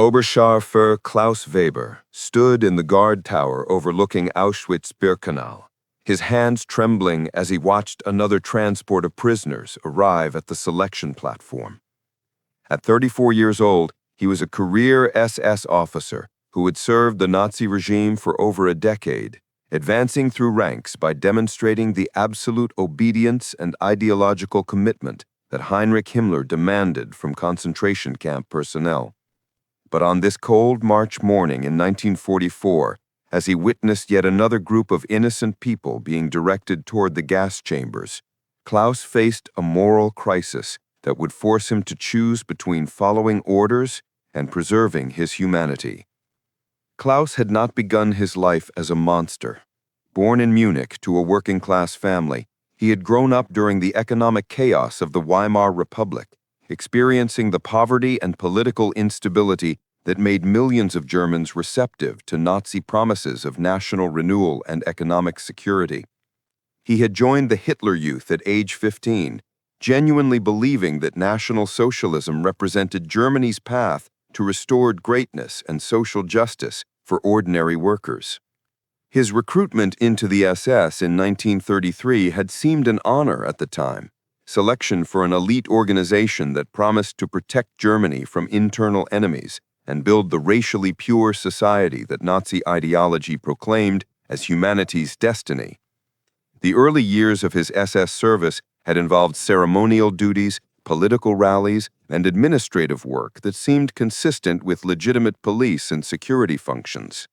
Oberscharführer Klaus Weber stood in the guard tower overlooking Auschwitz-Birkenau, his hands trembling as he watched another transport of prisoners arrive at the selection platform. At 34 years old, he was a career SS officer who had served the Nazi regime for over a decade, advancing through ranks by demonstrating the absolute obedience and ideological commitment that Heinrich Himmler demanded from concentration camp personnel. But on this cold March morning in 1944, as he witnessed yet another group of innocent people being directed toward the gas chambers, Klaus faced a moral crisis that would force him to choose between following orders and preserving his humanity. Klaus had not begun his life as a monster. Born in Munich to a working-class family, he had grown up during the economic chaos of the Weimar Republic, experiencing the poverty and political instability that made millions of Germans receptive to Nazi promises of national renewal and economic security. He had joined the Hitler Youth at age 15, genuinely believing that National Socialism represented Germany's path to restored greatness and social justice for ordinary workers. His recruitment into the SS in 1933 had seemed an honor at the time, selection for an elite organization that promised to protect Germany from internal enemies and build the racially pure society that Nazi ideology proclaimed as humanity's destiny. The early years of his SS service had involved ceremonial duties, political rallies, and administrative work that seemed consistent with legitimate police and security functions.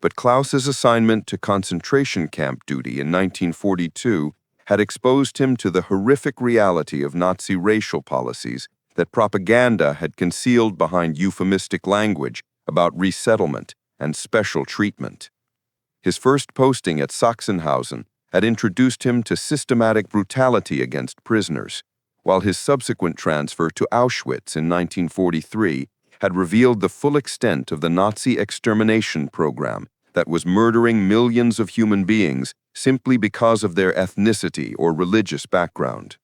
But Klaus's assignment to concentration camp duty in 1942 had exposed him to the horrific reality of Nazi racial policies that propaganda had concealed behind euphemistic language about resettlement and special treatment. His first posting at Sachsenhausen had introduced him to systematic brutality against prisoners, while his subsequent transfer to Auschwitz in 1943 had revealed the full extent of the Nazi extermination program that was murdering millions of human beings simply because of their ethnicity or religious background.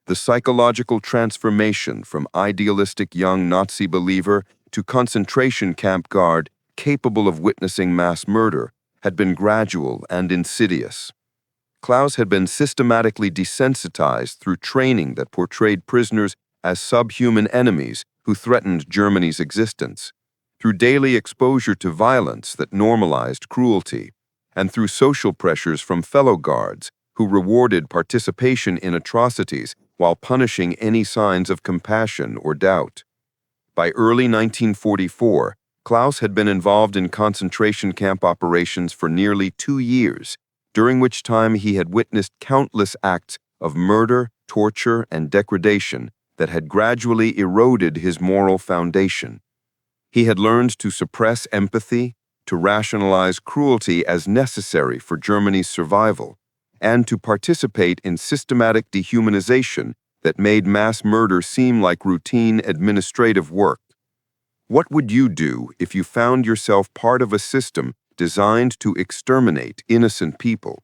The psychological transformation from idealistic young Nazi believer to concentration camp guard capable of witnessing mass murder had been gradual and insidious. Klaus had been systematically desensitized through training that portrayed prisoners as subhuman enemies who threatened Germany's existence, through daily exposure to violence that normalized cruelty, and through social pressures from fellow guards who rewarded participation in atrocities while punishing any signs of compassion or doubt. By early 1944, Klaus had been involved in concentration camp operations for nearly 2 years, during which time he had witnessed countless acts of murder, torture, and degradation that had gradually eroded his moral foundation. He had learned to suppress empathy, to rationalize cruelty as necessary for Germany's survival, and to participate in systematic dehumanization that made mass murder seem like routine administrative work. What would you do if you found yourself part of a system designed to exterminate innocent people?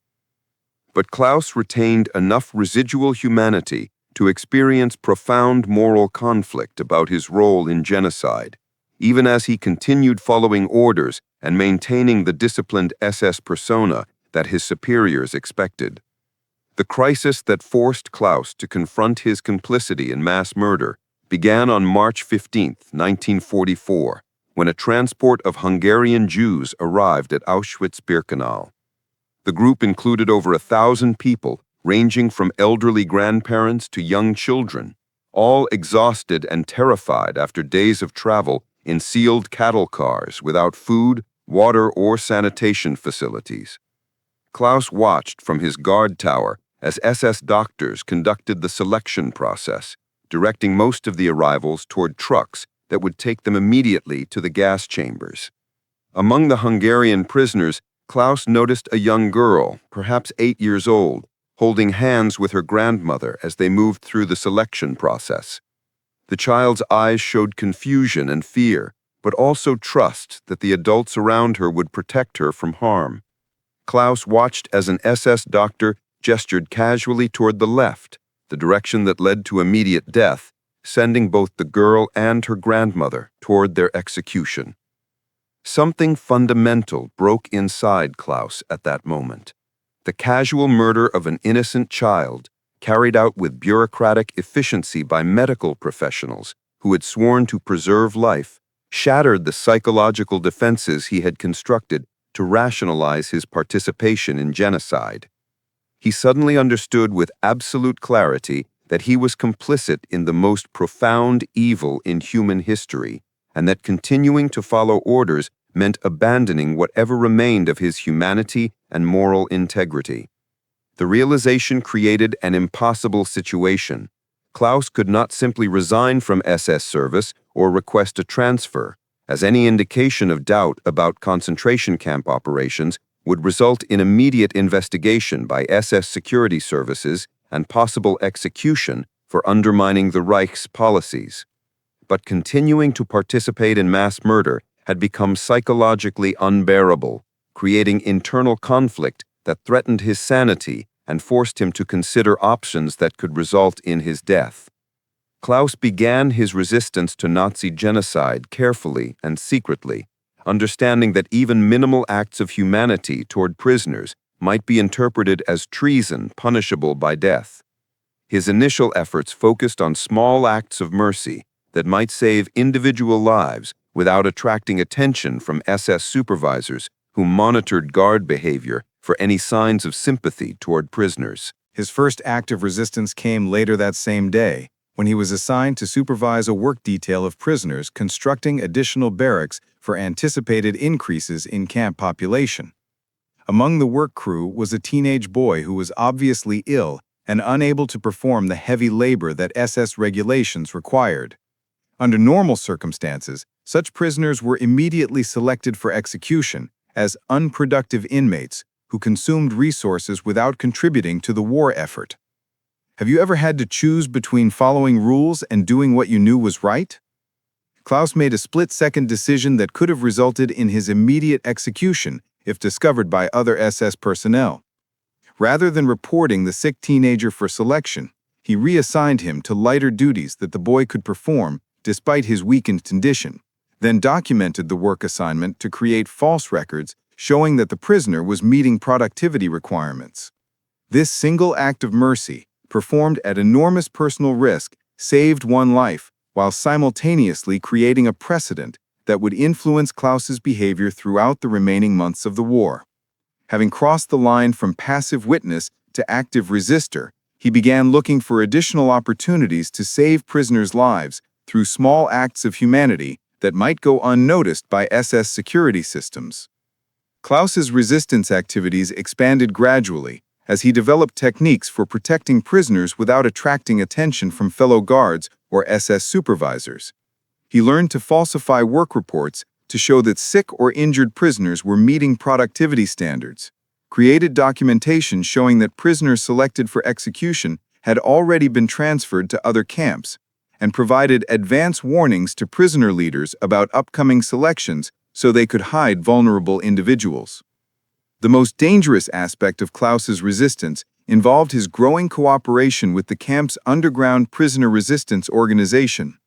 But Klaus retained enough residual humanity to experience profound moral conflict about his role in genocide, even as he continued following orders and maintaining the disciplined SS persona that his superiors expected. The crisis that forced Klaus to confront his complicity in mass murder began on March 15, 1944, when a transport of Hungarian Jews arrived at Auschwitz-Birkenau. The group included over 1,000 people, ranging from elderly grandparents to young children, all exhausted and terrified after days of travel in sealed cattle cars without food, water, or sanitation facilities. Klaus watched from his guard tower as SS doctors conducted the selection process, directing most of the arrivals toward trucks that would take them immediately to the gas chambers. Among the Hungarian prisoners, Klaus noticed a young girl, perhaps 8 years old, holding hands with her grandmother as they moved through the selection process. The child's eyes showed confusion and fear, but also trust that the adults around her would protect her from harm. Klaus watched as an SS doctor gestured casually toward the left, the direction that led to immediate death, sending both the girl and her grandmother toward their execution. Something fundamental broke inside Klaus at that moment. The casual murder of an innocent child, carried out with bureaucratic efficiency by medical professionals who had sworn to preserve life, shattered the psychological defenses he had constructed to rationalize his participation in genocide. He suddenly understood with absolute clarity that he was complicit in the most profound evil in human history, and that continuing to follow orders meant abandoning whatever remained of his humanity and moral integrity. The realization created an impossible situation. Klaus could not simply resign from SS service or request a transfer, as any indication of doubt about concentration camp operations would result in immediate investigation by SS security services and possible execution for undermining the Reich's policies. But continuing to participate in mass murder had become psychologically unbearable, creating internal conflict that threatened his sanity and forced him to consider options that could result in his death. Klaus began his resistance to Nazi genocide carefully and secretly, understanding that even minimal acts of humanity toward prisoners might be interpreted as treason punishable by death. His initial efforts focused on small acts of mercy that might save individual lives without attracting attention from SS supervisors who monitored guard behavior for any signs of sympathy toward prisoners. His first act of resistance came later that same day, when he was assigned to supervise a work detail of prisoners constructing additional barracks for anticipated increases in camp population. Among the work crew was a teenage boy who was obviously ill and unable to perform the heavy labor that SS regulations required. Under normal circumstances, such prisoners were immediately selected for execution as unproductive inmates who consumed resources without contributing to the war effort. Have you ever had to choose between following rules and doing what you knew was right? Klaus made a split-second decision that could have resulted in his immediate execution if discovered by other SS personnel. Rather than reporting the sick teenager for selection, he reassigned him to lighter duties that the boy could perform despite his weakened condition, then documented the work assignment to create false records showing that the prisoner was meeting productivity requirements. This single act of mercy, performed at enormous personal risk, saved one life while simultaneously creating a precedent that would influence Klaus's behavior throughout the remaining months of the war. Having crossed the line from passive witness to active resistor, he began looking for additional opportunities to save prisoners' lives through small acts of humanity that might go unnoticed by SS security systems. Klaus's resistance activities expanded gradually as he developed techniques for protecting prisoners without attracting attention from fellow guards or SS supervisors. He learned to falsify work reports to show that sick or injured prisoners were meeting productivity standards, created documentation showing that prisoners selected for execution had already been transferred to other camps, and provided advance warnings to prisoner leaders about upcoming selections so they could hide vulnerable individuals. The most dangerous aspect of Klaus's resistance involved his growing cooperation with the camp's underground prisoner resistance organization.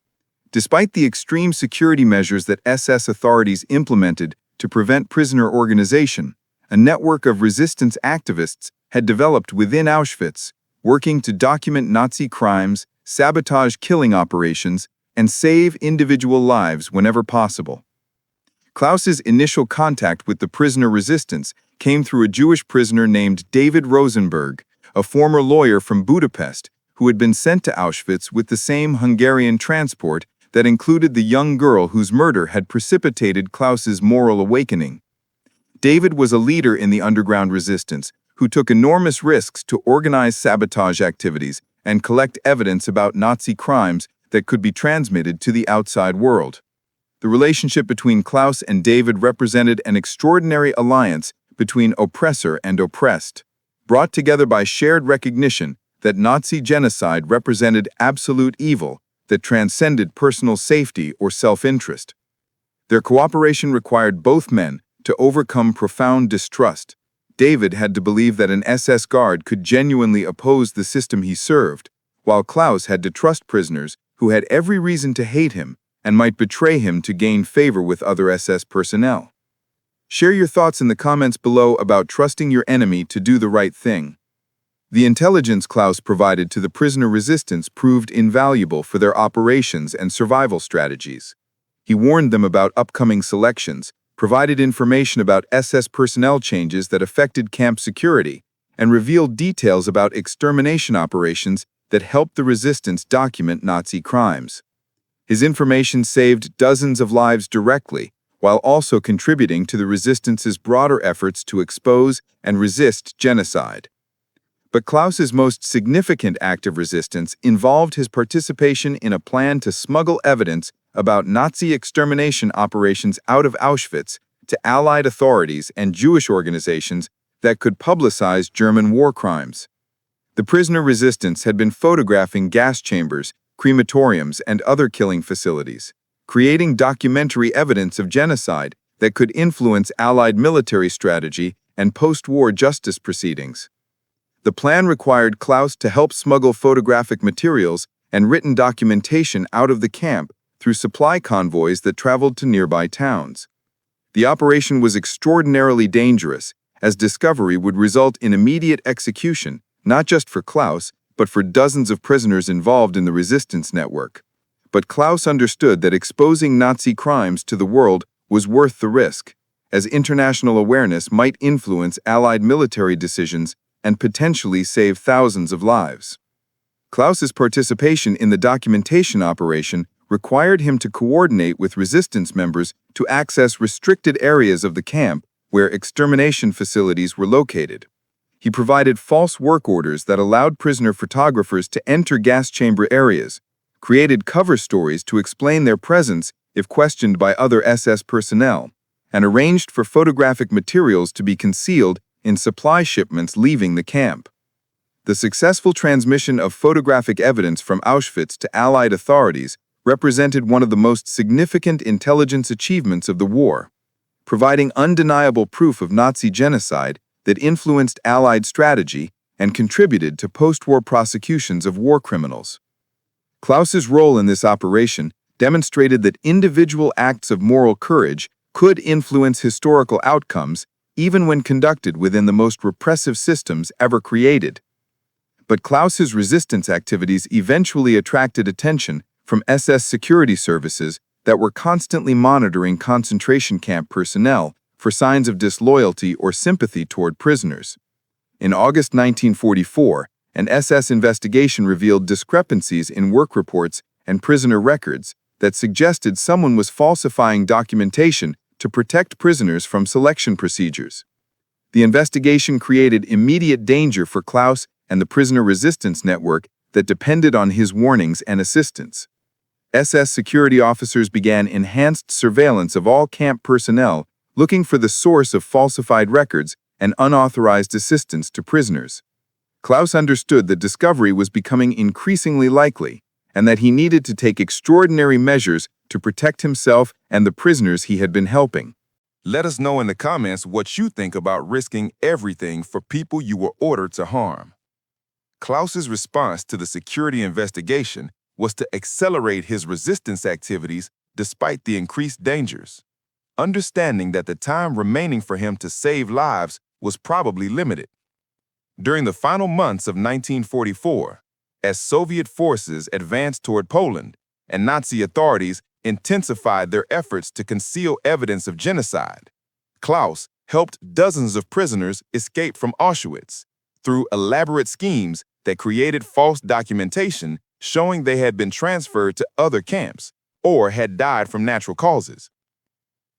Despite the extreme security measures that SS authorities implemented to prevent prisoner organization, a network of resistance activists had developed within Auschwitz, working to document Nazi crimes, sabotage killing operations, and save individual lives whenever possible. Klaus's initial contact with the prisoner resistance came through a Jewish prisoner named David Rosenberg, a former lawyer from Budapest who had been sent to Auschwitz with the same Hungarian transport that included the young girl whose murder had precipitated Klaus's moral awakening. David was a leader in the underground resistance who took enormous risks to organize sabotage activities and collect evidence about Nazi crimes that could be transmitted to the outside world. The relationship between Klaus and David represented an extraordinary alliance between oppressor and oppressed, brought together by shared recognition that Nazi genocide represented absolute evil that transcended personal safety or self-interest. Their cooperation required both men to overcome profound distrust. David had to believe that an SS guard could genuinely oppose the system he served, while Klaus had to trust prisoners who had every reason to hate him and might betray him to gain favor with other SS personnel. Share your thoughts in the comments below about trusting your enemy to do the right thing. The intelligence Klaus provided to the prisoner resistance proved invaluable for their operations and survival strategies. He warned them about upcoming selections, provided information about SS personnel changes that affected camp security, and revealed details about extermination operations that helped the resistance document Nazi crimes. His information saved dozens of lives directly, while also contributing to the resistance's broader efforts to expose and resist genocide. But Klaus's most significant act of resistance involved his participation in a plan to smuggle evidence about Nazi extermination operations out of Auschwitz to Allied authorities and Jewish organizations that could publicize German war crimes. The prisoner resistance had been photographing gas chambers, crematoriums, and other killing facilities, creating documentary evidence of genocide that could influence Allied military strategy and post-war justice proceedings. The plan required Klaus to help smuggle photographic materials and written documentation out of the camp through supply convoys that traveled to nearby towns. The operation was extraordinarily dangerous, as discovery would result in immediate execution, not just for Klaus, but for dozens of prisoners involved in the resistance network. But Klaus understood that exposing Nazi crimes to the world was worth the risk, as international awareness might influence Allied military decisions and potentially save thousands of lives. Klaus's participation in the documentation operation required him to coordinate with resistance members to access restricted areas of the camp where extermination facilities were located. He provided false work orders that allowed prisoner photographers to enter gas chamber areas, created cover stories to explain their presence if questioned by other SS personnel, and arranged for photographic materials to be concealed in supply shipments leaving the camp. The successful transmission of photographic evidence from Auschwitz to Allied authorities represented one of the most significant intelligence achievements of the war, providing undeniable proof of Nazi genocide that influenced Allied strategy and contributed to post-war prosecutions of war criminals. Klaus's role in this operation demonstrated that individual acts of moral courage could influence historical outcomes even when conducted within the most repressive systems ever created. But Klaus's resistance activities eventually attracted attention from SS security services that were constantly monitoring concentration camp personnel for signs of disloyalty or sympathy toward prisoners. In August 1944, an SS investigation revealed discrepancies in work reports and prisoner records that suggested someone was falsifying documentation to protect prisoners from selection procedures. The investigation created immediate danger for Klaus and the prisoner resistance network that depended on his warnings and assistance. SS security officers began enhanced surveillance of all camp personnel, looking for the source of falsified records and unauthorized assistance to prisoners. Klaus understood that discovery was becoming increasingly likely, and that he needed to take extraordinary measures to protect himself and the prisoners he had been helping. Let us know in the comments what you think about risking everything for people you were ordered to harm. Klaus's response to the security investigation was to accelerate his resistance activities despite the increased dangers, understanding that the time remaining for him to save lives was probably limited. During the final months of 1944, as Soviet forces advanced toward Poland and Nazi authorities intensified their efforts to conceal evidence of genocide, Klaus helped dozens of prisoners escape from Auschwitz through elaborate schemes that created false documentation showing they had been transferred to other camps or had died from natural causes.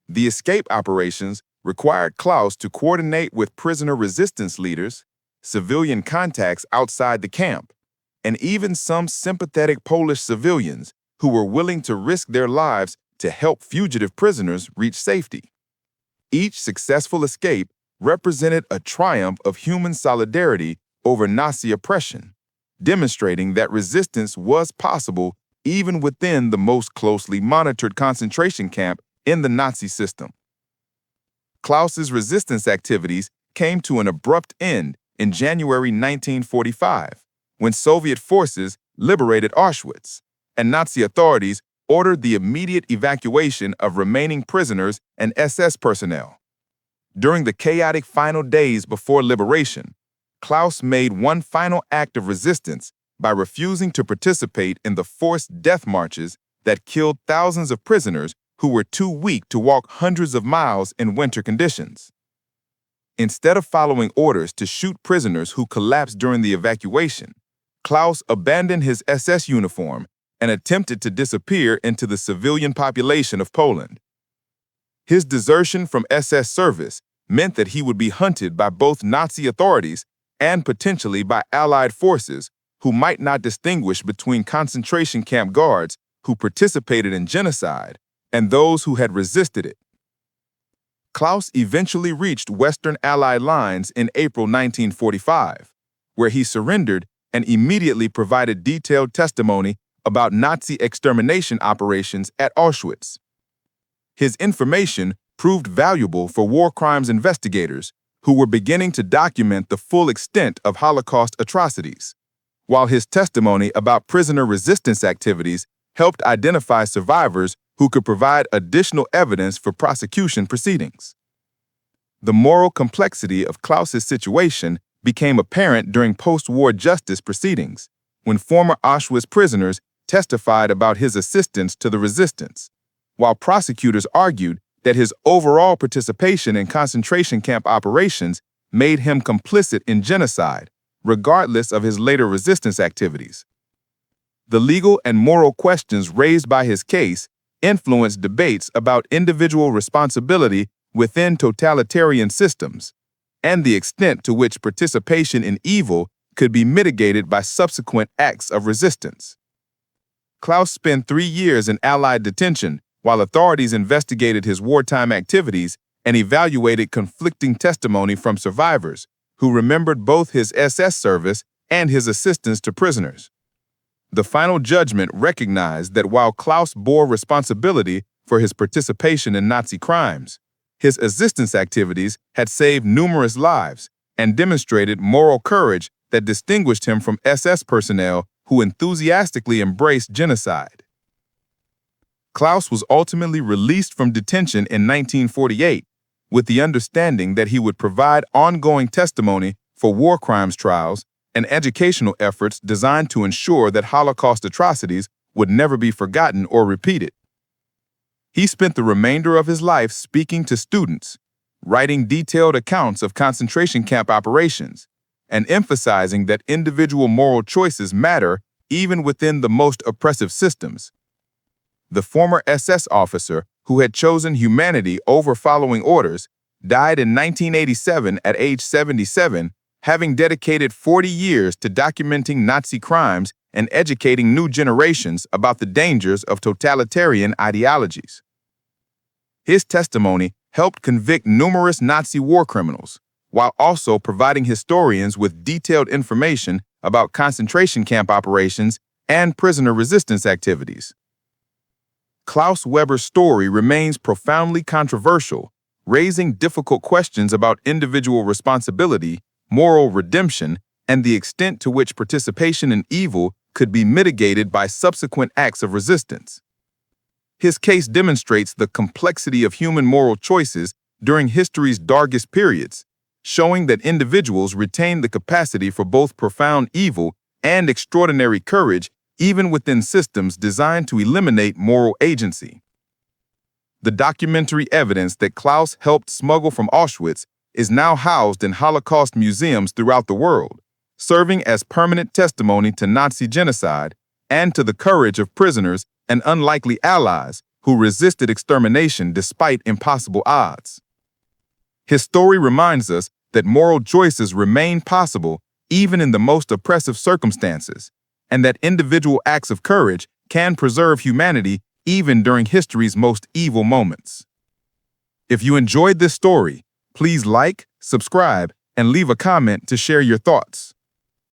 The escape operations required Klaus to coordinate with prisoner resistance leaders, civilian contacts outside the camp, and even some sympathetic Polish civilians who were willing to risk their lives to help fugitive prisoners reach safety. Each successful escape represented a triumph of human solidarity over Nazi oppression, demonstrating that resistance was possible even within the most closely monitored concentration camp in the Nazi system. Klaus's resistance activities came to an abrupt end in January 1945, when Soviet forces liberated Auschwitz, and Nazi authorities ordered the immediate evacuation of remaining prisoners and SS personnel. During the chaotic final days before liberation, Klaus made one final act of resistance by refusing to participate in the forced death marches that killed thousands of prisoners who were too weak to walk hundreds of miles in winter conditions. Instead of following orders to shoot prisoners who collapsed during the evacuation, Klaus abandoned his SS uniform and attempted to disappear into the civilian population of Poland. His desertion from SS service meant that he would be hunted by both Nazi authorities and potentially by Allied forces who might not distinguish between concentration camp guards who participated in genocide and those who had resisted it. Klaus eventually reached Western Allied lines in April 1945, where he surrendered and immediately provided detailed testimony about Nazi extermination operations at Auschwitz. His information proved valuable for war crimes investigators who were beginning to document the full extent of Holocaust atrocities, while his testimony about prisoner resistance activities helped identify survivors who could provide additional evidence for prosecution proceedings. The moral complexity of Klaus's situation became apparent during post-war justice proceedings, when former Auschwitz prisoners testified about his assistance to the resistance, while prosecutors argued that his overall participation in concentration camp operations made him complicit in genocide, regardless of his later resistance activities. The legal and moral questions raised by his case influenced debates about individual responsibility within totalitarian systems, and the extent to which participation in evil could be mitigated by subsequent acts of resistance. Klaus spent 3 years in Allied detention while authorities investigated his wartime activities and evaluated conflicting testimony from survivors who remembered both his SS service and his assistance to prisoners. The final judgment recognized that while Klaus bore responsibility for his participation in Nazi crimes, his assistance activities had saved numerous lives and demonstrated moral courage that distinguished him from SS personnel who enthusiastically embraced genocide. Klaus was ultimately released from detention in 1948 with the understanding that he would provide ongoing testimony for war crimes trials and educational efforts designed to ensure that Holocaust atrocities would never be forgotten or repeated. He spent the remainder of his life speaking to students, writing detailed accounts of concentration camp operations, and emphasizing that individual moral choices matter even within the most oppressive systems. The former SS officer who had chosen humanity over following orders died in 1987 at age 77, having dedicated 40 years to documenting Nazi crimes and educating new generations about the dangers of totalitarian ideologies. His testimony helped convict numerous Nazi war criminals, while also providing historians with detailed information about concentration camp operations and prisoner resistance activities. Klaus Weber's story remains profoundly controversial, raising difficult questions about individual responsibility, moral redemption, and the extent to which participation in evil could be mitigated by subsequent acts of resistance. His case demonstrates the complexity of human moral choices during history's darkest periods, showing that individuals retain the capacity for both profound evil and extraordinary courage even within systems designed to eliminate moral agency. The documentary evidence that Klaus helped smuggle from Auschwitz is now housed in Holocaust museums throughout the world, serving as permanent testimony to Nazi genocide and to the courage of prisoners and unlikely allies who resisted extermination despite impossible odds. His story reminds us that moral choices remain possible even in the most oppressive circumstances, and that individual acts of courage can preserve humanity even during history's most evil moments. If you enjoyed this story, please like, subscribe, and leave a comment to share your thoughts.